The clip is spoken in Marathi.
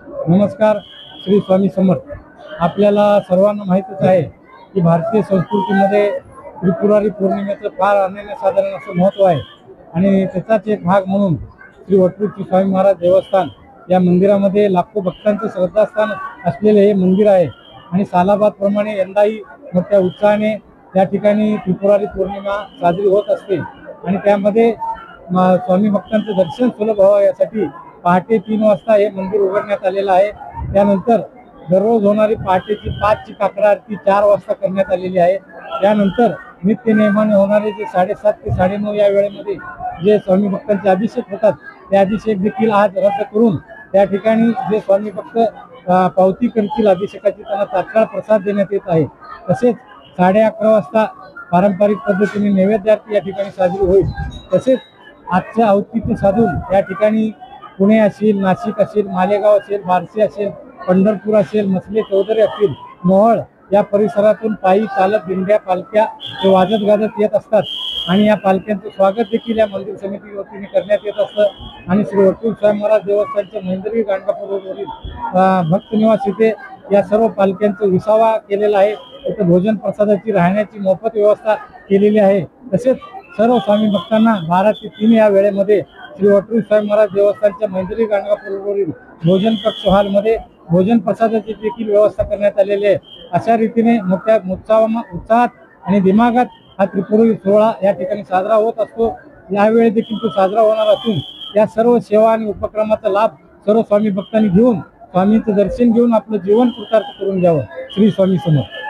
नमस्कार. श्री स्वामी समर्थ. आपल्याला सर्वांना माहीतच आहे की भारतीय संस्कृतीमध्ये त्रिपुरारी पौर्णिमेचं फार अनन्यसाधारण असं महत्त्व आहे आणि त्याचाच एक भाग म्हणून श्री वटवृक्षी स्वामी महाराज देवस्थान या मंदिरामध्ये लाखो भक्तांचं श्रद्धास्थान असलेले हे मंदिर आहे आणि सालाबादप्रमाणे यंदाही मोठ्या उत्साहाने या ठिकाणी त्रिपुरारी पौर्णिमा साजरी होत असते आणि त्यामध्ये स्वामी भक्तांचं दर्शन सुलभ व्हावं यासाठी पहाटे 3 वाजता हे मंदिर उघडण्यात आलेलं आहे. त्यानंतर दररोज होणारी पहाटेची 5ची काकडा आरती 4 वाजता करण्यात आलेली आहे. त्यानंतर नित्य नियमाने होणारे जे 7:30 ते 9:30 या वेळेमध्ये जे स्वामी भक्तांचे अभिषेक होतात ते अभिषेक देखील आज रद्द करून त्या ठिकाणी जे स्वामी भक्त पावती करतील अभिषेकाची त्यांना तात्काळ प्रसाद देण्यात येत आहे. तसेच 11:30 वाजता पारंपरिक पद्धतीने नैवेद्य आरती या ठिकाणी साजरी होईल. तसेच आजच्या औचित्य साधून या ठिकाणी पुणे असेल, नाशिक असेल, मालेगाव असेल, बार्शी असेल, पंढरपूर असेल, मसले चौधरी असतील, मोहोळ या परिसरातून पायी चालत दिंड्या पालख्या हे वाजत गाजत येत असतात आणि या पालख्यांचं स्वागत देखील या मंदिर समिती वतीने करण्यात येत असतं आणि श्री वटवृक्षी स्वामी महाराज देवस्थानच्या महेंद्रगिरी गाणगापूर रोडवरील भक्त निवास इथे या सर्व पालख्यांचा विसावा केलेला आहे. इथं भोजन प्रसादाची राहण्याची मोफत व्यवस्था केलेली आहे. तसेच सर्व स्वामी भक्तांना 12 ते 3 या वेळेमध्ये श्री वटवृक्षी स्वामी महाराज देवस्थानच्या महेंद्रगिरी गाणगापूरवरील भोजन कक्ष हॉलमध्ये भोजन प्रसादाची देखील व्यवस्था करण्यात आलेली आहे. अशा रीतीने मोठ्या उत्साहात आणि दिमागात हा त्रिपुरी सोहळा या ठिकाणी साजरा होत असतो. यावेळी देखील तो साजरा होणार असून या सर्व सेवा आणि उपक्रमाचा लाभ सर्व स्वामी भक्तांनी घेऊन स्वामींचं दर्शन घेऊन आपलं जीवन कृतार्थ करून द्यावं. श्री स्वामी समर्थ.